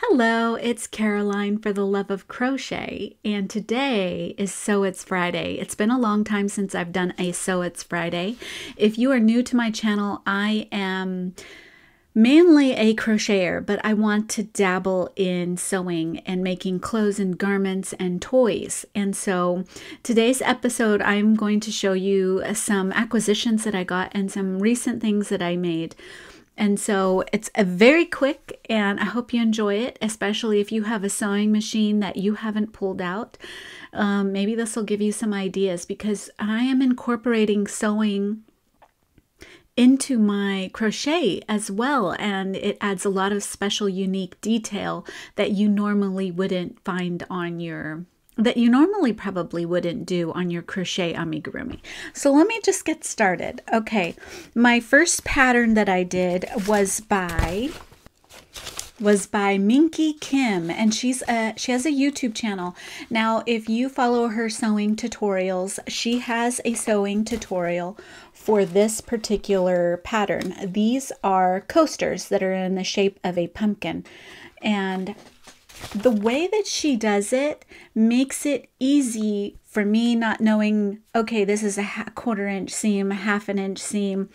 Hello, it's Caroline for the Love of Crochet, and today is Sew It's Friday. It's been a long time since I've done a Sew It's Friday. If you are new to my channel, I am mainly a crocheter, but I want to dabble in sewing and making clothes and garments and toys. And so today's episode, I'm going to show you some acquisitions that I got and some recent things that I made. And so it's a very quick, and I hope you enjoy it, especially if you have a sewing machine that you haven't pulled out. Maybe this will give you some ideas because I am incorporating sewing into my crochet as well, and it adds a lot of special unique detail that you normally wouldn't find on your that you normally probably wouldn't do on your crochet amigurumi. So let me just get started. Okay, my first pattern that I did was by Minky Kim, and she has a YouTube channel. Now, if you follow her sewing tutorials, she has a sewing tutorial for this particular pattern. These are coasters that are in the shape of a pumpkin, and the way that she does it makes it easy for me, not knowing, okay, this is a quarter-inch seam, half an inch seam.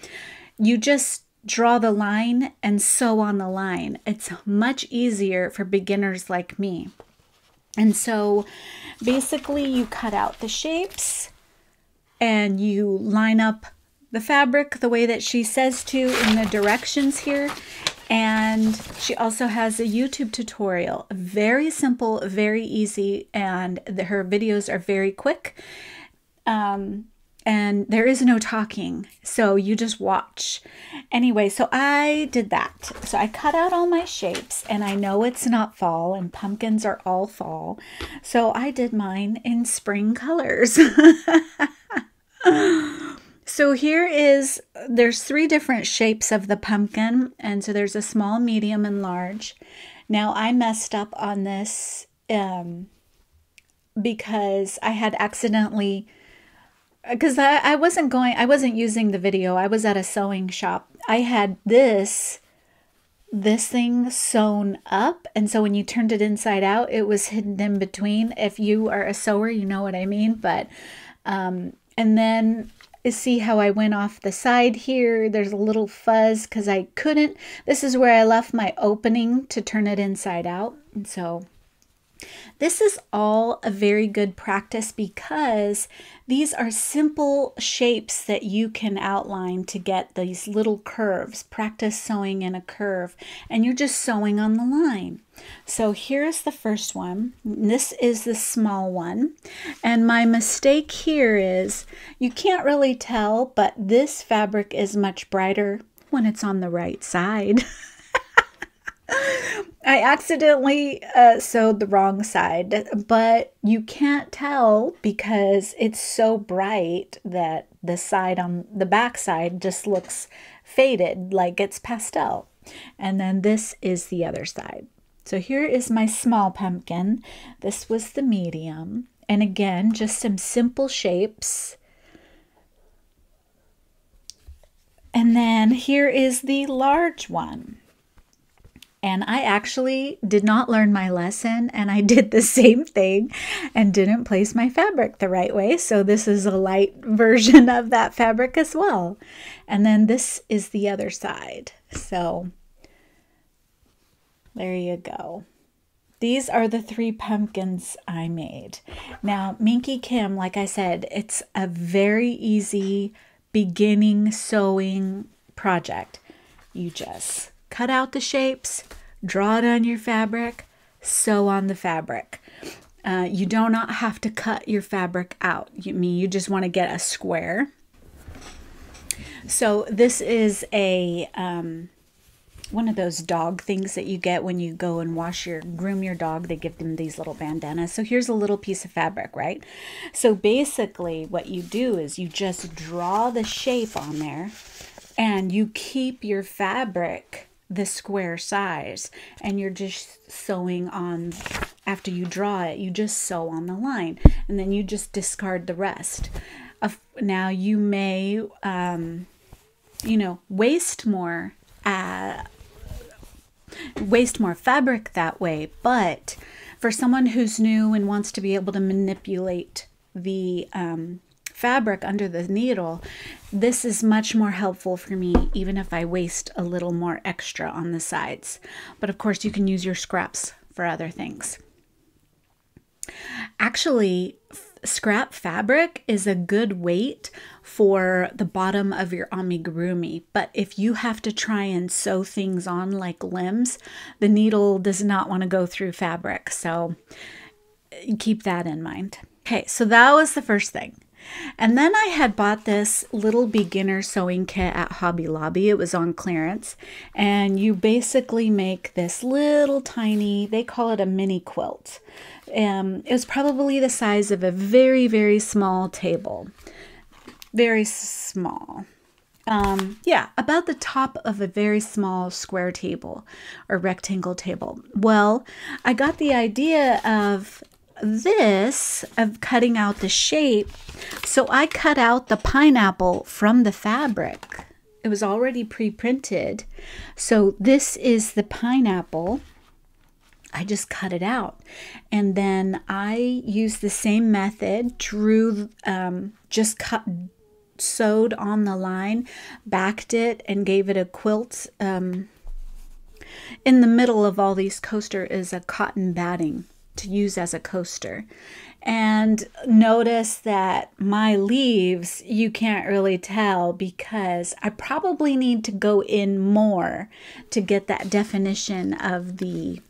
You just draw the line and sew on the line. It's much easier for beginners like me. And so basically you cut out the shapes and you line up the fabric the way that she says to in the directions here. And she also has a YouTube tutorial, very simple, very easy, and her videos are very quick. And there is no talking, so you just watch. Anyway, so I did that. So I cut out all my shapes, and I know it's not fall, and pumpkins are all fall. So I did mine in spring colors. So there's three different shapes of the pumpkin, and so there's a small, medium, and large. Now I messed up on this because I had accidentally, because I wasn't using the video. I was at a sewing shop. I had this thing sewn up, and so when you turned it inside out, it was hidden in between. If you are a sewer, you know what I mean. But and then see how I went off the side here. There's a little fuzz because I couldn't. This is where I left my opening to turn it inside out. And so this is all a very good practice because these are simple shapes that you can outline to get these little curves. Practice sewing in a curve, and you're just sewing on the line. So here's the first one. This is the small one. And my mistake here is you can't really tell, but this fabric is much brighter when it's on the right side. I accidentally sewed the wrong side, but you can't tell because it's so bright that the side on the back side just looks faded, like it's pastel. And then this is the other side. So here is my small pumpkin. This was the medium. And again, just some simple shapes. And then here is the large one. And I actually did not learn my lesson, and I did the same thing and didn't place my fabric the right way. So this is a light version of that fabric as well. And then this is the other side. So there you go. These are the three pumpkins I made. Now, Minky Kim, like I said, it's a very easy beginning sewing project. You just cut out the shapes, draw it on your fabric, sew on the fabric. You do not have to cut your fabric out. You just want to get a square. So this is a one of those dog things that you get when you go and groom your dog. They give them these little bandanas. So here's a little piece of fabric, right? So basically what you do is you just draw the shape on there, and you keep your fabric the square size, and you're just sewing on. After you draw it, you just sew on the line, and then you just discard the rest. Now you may waste more waste more fabric that way. But for someone who's new and wants to be able to manipulate the fabric under the needle, this is much more helpful for me, even if I waste a little more extra on the sides. But of course, you can use your scraps for other things. Actually, scrap fabric is a good weight for the bottom of your amigurumi, but if you have to try and sew things on like limbs, the needle does not want to go through fabric, so keep that in mind. Okay, so that was the first thing. And then I had bought this little beginner sewing kit at Hobby Lobby. It was on clearance, and you basically make this little tiny, they call it a mini quilt. It was probably the size of a very, very small table. Very small. Yeah, about the top of a very small square table or rectangle table. Well, I got the idea of cutting out the shape. So I cut out the pineapple from the fabric. It was already pre-printed. So this is the pineapple. I just cut it out. And then I used the same method, drew, sewed on the line, backed it, and gave it a quilt. In the middle of all these coasters is a cotton batting to use as a coaster. And notice that my leaves, you can't really tell because I probably need to go in more to get that definition of the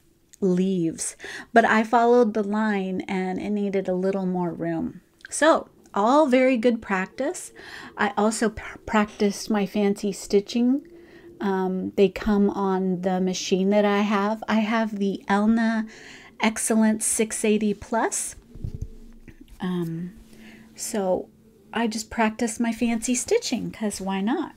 leaves. But I followed the line and it needed a little more room. So all very good practice. I also practiced my fancy stitching. They come on the machine that I have. I have the Elna Excellence 680 Plus. So I just practiced my fancy stitching because why not?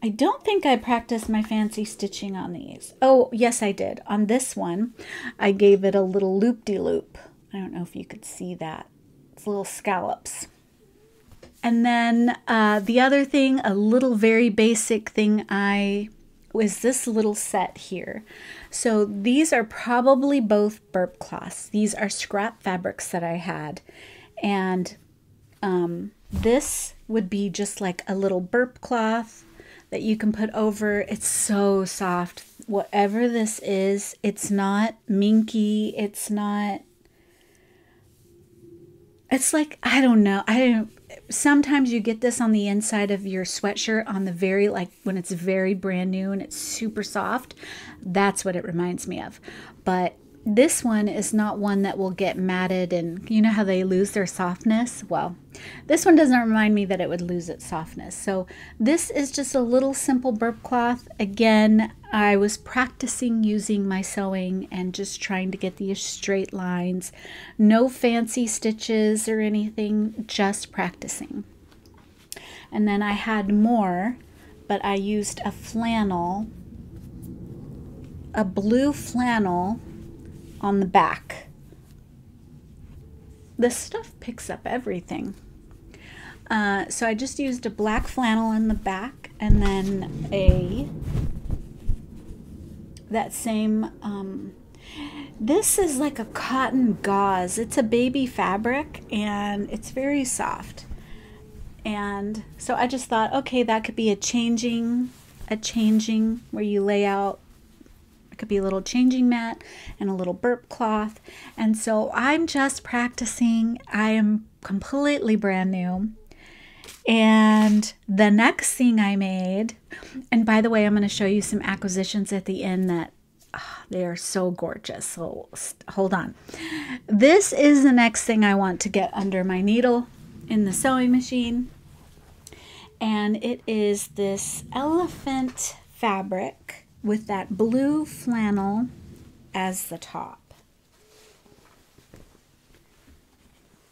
I don't think I practiced my fancy stitching on these. Oh, yes, I did. On this one, I gave it a little loop-de-loop. I don't know if you could see that. It's little scallops. And then the other thing, a little very basic thing was this little set here. So these are probably both burp cloths. These are scrap fabrics that I had. And this would be just like a little burp cloth that you can put over. It's so soft. Whatever this is, it's not minky. It's not, it's like, I don't know. Sometimes you get this on the inside of your sweatshirt on the very, like when it's very brand new and it's super soft. That's what it reminds me of. But this one is not one that will get matted and you know how they lose their softness? Well, this one doesn't remind me that it would lose its softness. So this is just a little simple burp cloth. Again, I was practicing using my sewing and just trying to get these straight lines. No fancy stitches or anything, just practicing. And then I had more, but I used a flannel, a blue flannel on the back. This stuff picks up everything. So I just used a black flannel in the back and then that same, this is like a cotton gauze. It's a baby fabric and it's very soft. And so I just thought, okay, that could be a changing where you lay out. It could be a little changing mat and a little burp cloth. And so I'm just practicing. I am completely brand new. And the next thing I made, and by the way, I'm going to show you some acquisitions at the end that they are so gorgeous. So hold on. This is the next thing I want to get under my needle in the sewing machine. And it is this elephant fabric with that blue flannel as the top.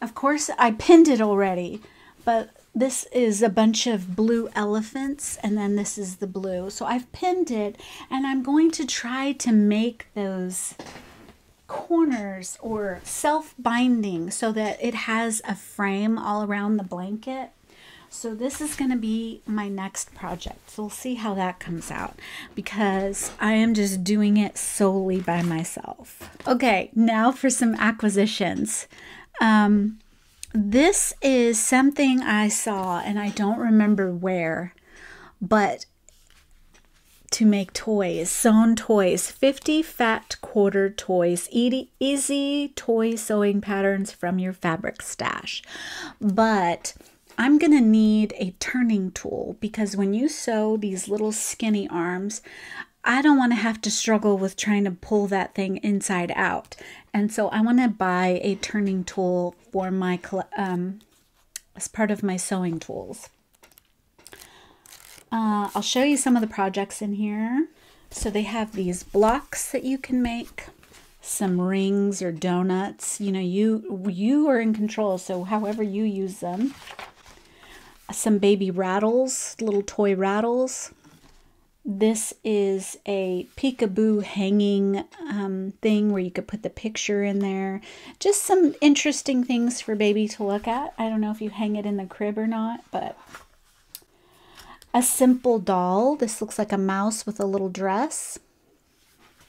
Of course, I pinned it already, but this is a bunch of blue elephants, and then this is the blue. So I've pinned it, and I'm going to try to make those corners or self-binding so that it has a frame all around the blanket. So this is going to be my next project. So we'll see how that comes out because I am just doing it solely by myself. Okay, now for some acquisitions. This is something I saw and I don't remember where, but to make toys, sewn toys, 50 fat quarter toys, easy toy sewing patterns from your fabric stash. But I'm gonna need a turning tool because when you sew these little skinny arms, I don't want to have to struggle with trying to pull that thing inside out. And so I want to buy a turning tool for my as part of my sewing tools. I'll show you some of the projects in here. So they have these blocks that you can make, some rings or donuts. You know, you are in control, so however you use them. Some baby rattles, little toy rattles. This is a peekaboo hanging thing where you could put the picture in there. Just some interesting things for baby to look at. I don't know if you hang it in the crib or not, but a simple doll. This looks like a mouse with a little dress.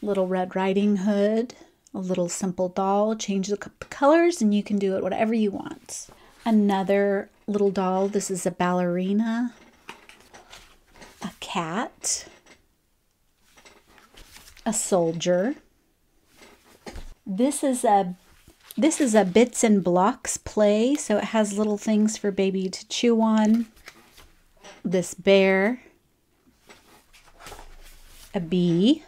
Little Red Riding Hood. A little simple doll. Change the colors and you can do it whatever you want. Another little doll. This is a ballerina. A cat. A soldier. This is a bits and blocks play, so it has little things for baby to chew on. This bear, a bee.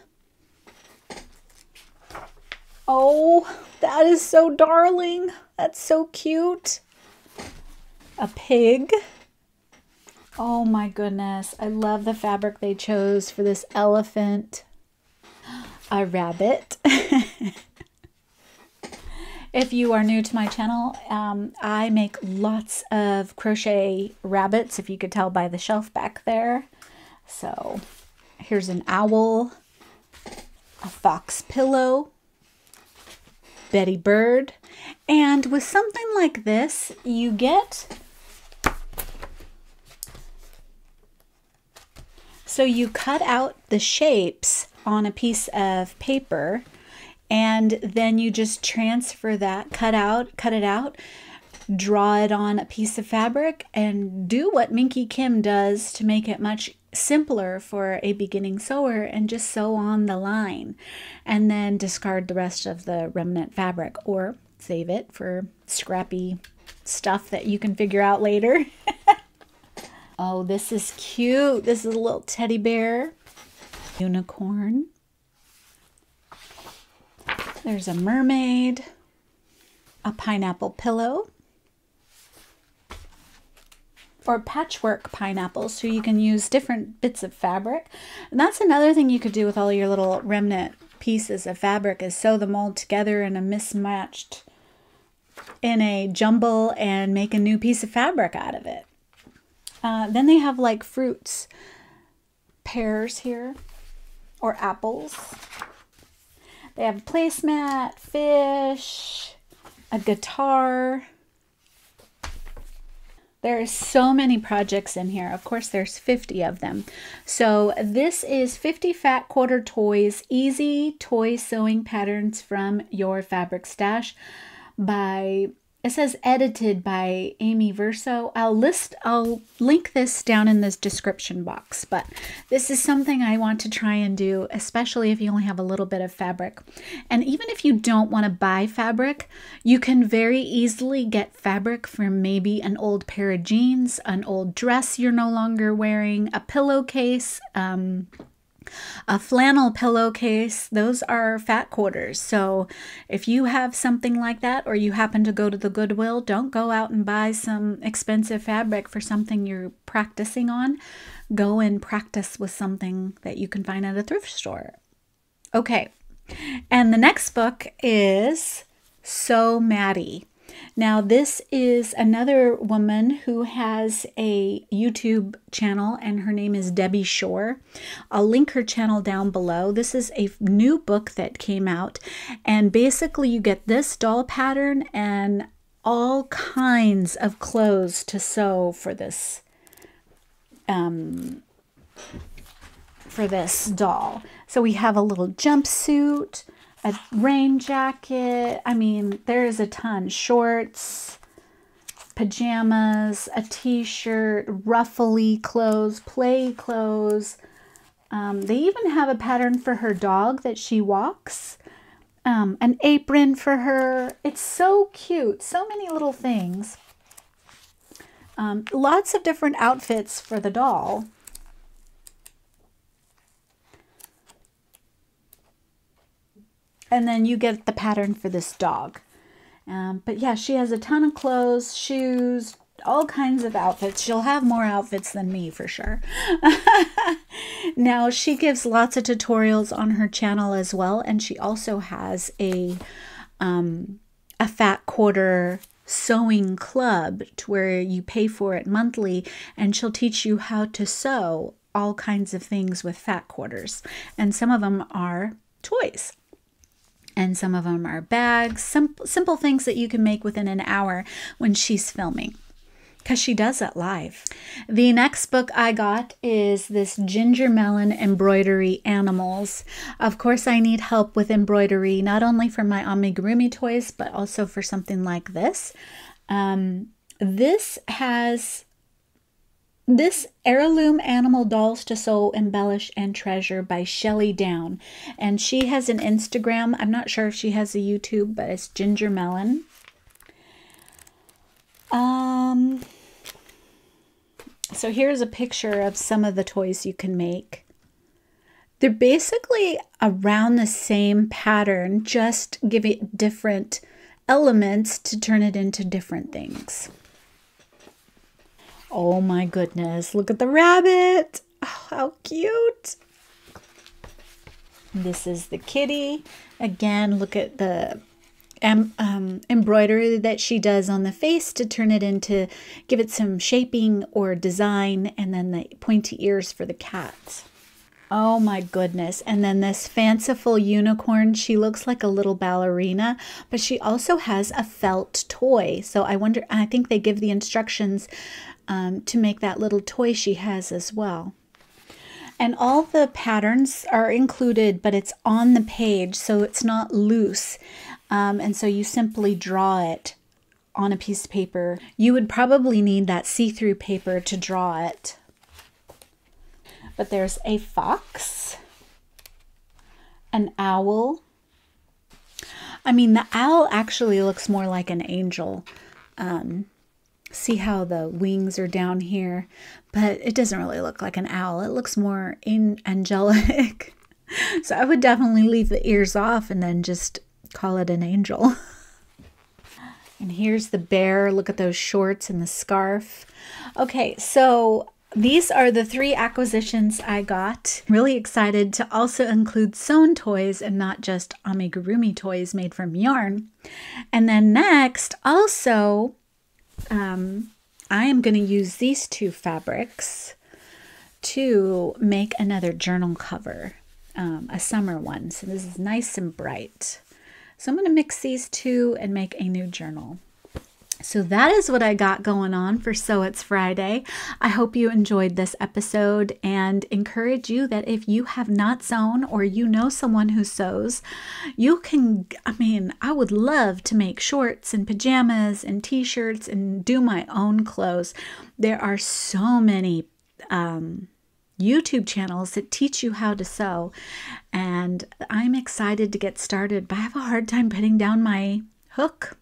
Oh, that is so darling. That's so cute. A pig. Oh my goodness. I love the fabric they chose for this elephant. A rabbit. If you are new to my channel, I make lots of crochet rabbits, if you could tell by the shelf back there. So here's an owl, a fox pillow, Betty Bird. And with something like this, you get... So you cut out the shapes on a piece of paper, and then you just transfer that, cut it out, draw it on a piece of fabric, and do what Minky Kim does to make it much simpler for a beginning sewer, and just sew on the line, and then discard the rest of the remnant fabric, or save it for scrappy stuff that you can figure out later. Oh, this is cute. This is a little teddy bear. Unicorn. There's a mermaid. A pineapple pillow. Or patchwork pineapples, so you can use different bits of fabric. And that's another thing you could do with all your little remnant pieces of fabric, is sew them all together in a jumble and make a new piece of fabric out of it. Then they have like fruits, pears here, or apples. They have a placemat, fish, a guitar. There are so many projects in here. Of course, there's 50 of them. So this is 50 Fat Quarter Toys, Easy Toy Sewing Patterns from Your Fabric Stash by... It says edited by Amy Verso. I'll link this down in this description box, but this is something I want to try and do, especially if you only have a little bit of fabric. And even if you don't want to buy fabric, you can very easily get fabric from maybe an old pair of jeans, an old dress you're no longer wearing, a pillowcase, a flannel pillowcase. Those are fat quarters. So if you have something like that, or you happen to go to the Goodwill, don't go out and buy some expensive fabric for something you're practicing on. Go and practice with something that you can find at a thrift store. Okay, and the next book is Sew Maddie. Now, this is another woman who has a YouTube channel, and her name is Debbie Shore. I'll link her channel down below. This is a new book that came out, and basically you get this doll pattern and all kinds of clothes to sew for this doll. So we have a little jumpsuit, a rain jacket. I mean, there's a ton. Shorts, pajamas, a t-shirt, ruffly clothes, play clothes. They even have a pattern for her dog that she walks. An apron for her. It's so cute. So many little things. Lots of different outfits for the doll. And then you get the pattern for this dog. But yeah, she has a ton of clothes, shoes, all kinds of outfits. She'll have more outfits than me for sure. Now, she gives lots of tutorials on her channel as well. And she also has a fat quarter sewing club to where you pay for it monthly. And she'll teach you how to sew all kinds of things with fat quarters. And some of them are toys. And some of them are bags, simple things that you can make within an hour when she's filming, because she does it live. The next book I got is this Ginger Melon Embroidery Animals. Of course, I need help with embroidery, not only for my amigurumi toys, but also for something like this. This Heirloom Animal Dolls to Sew, Embellish, and Treasure by Shelly Down. And she has an Instagram. I'm not sure if she has a YouTube, but it's Ginger Melon. So here's a picture of some of the toys you can make. They're basically around the same pattern, just give it different elements to turn it into different things. Oh my goodness, look at the rabbit. Oh, how cute. This is the kitty. Again, look at the embroidery that she does on the face to turn it into, give it some shaping or design, and then the pointy ears for the cat. Oh my goodness. And then this fanciful unicorn, she looks like a little ballerina, but she also has a felt toy. So I think they give the instructions to make that little toy she has as well. And all the patterns are included, but it's on the page, so it's not loose. And so you simply draw it on a piece of paper. You would probably need that see-through paper to draw it. But there's a fox, an owl. I mean, the owl actually looks more like an angel. See how the wings are down here, but it doesn't really look like an owl. It looks more angelic. So I would definitely leave the ears off and then just call it an angel. And here's the bear. Look at those shorts and the scarf. Okay, so these are the 3 acquisitions I got. Really excited to also include sewn toys and not just amigurumi toys made from yarn. And then next, also, I am going to use these 2 fabrics to make another journal cover, a summer one. So this is nice and bright. So I'm going to mix these 2 and make a new journal. So that is what I got going on for Sew It's Friday. I hope you enjoyed this episode and encourage you that if you have not sewn or you know someone who sews, you can, I would love to make shorts and pajamas and t-shirts and do my own clothes. There are so many YouTube channels that teach you how to sew, and I'm excited to get started, but I have a hard time putting down my hook.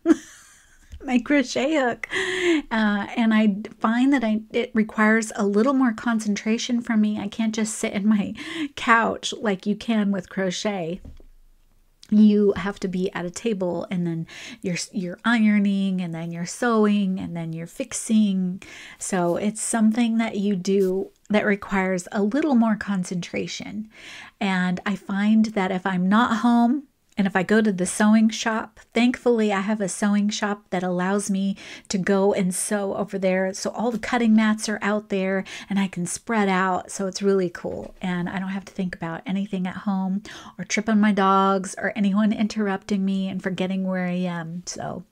My crochet hook, and I find that it requires a little more concentration from me. I can't just sit in my couch like you can with crochet. You have to be at a table, and then you're ironing, and then you're sewing, and then you're fixing. So it's something that you do that requires a little more concentration. And I find that if I'm not home And if I go to the sewing shop, thankfully I have a sewing shop that allows me to go and sew over there. So all the cutting mats are out there and I can spread out. So it's really cool. And I don't have to think about anything at home or trip on my dogs or anyone interrupting me and forgetting where I am. So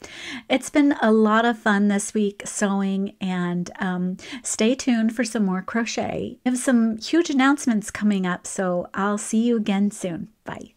it's been a lot of fun this week sewing, and stay tuned for some more crochet. I have some huge announcements coming up, so I'll see you again soon. Bye.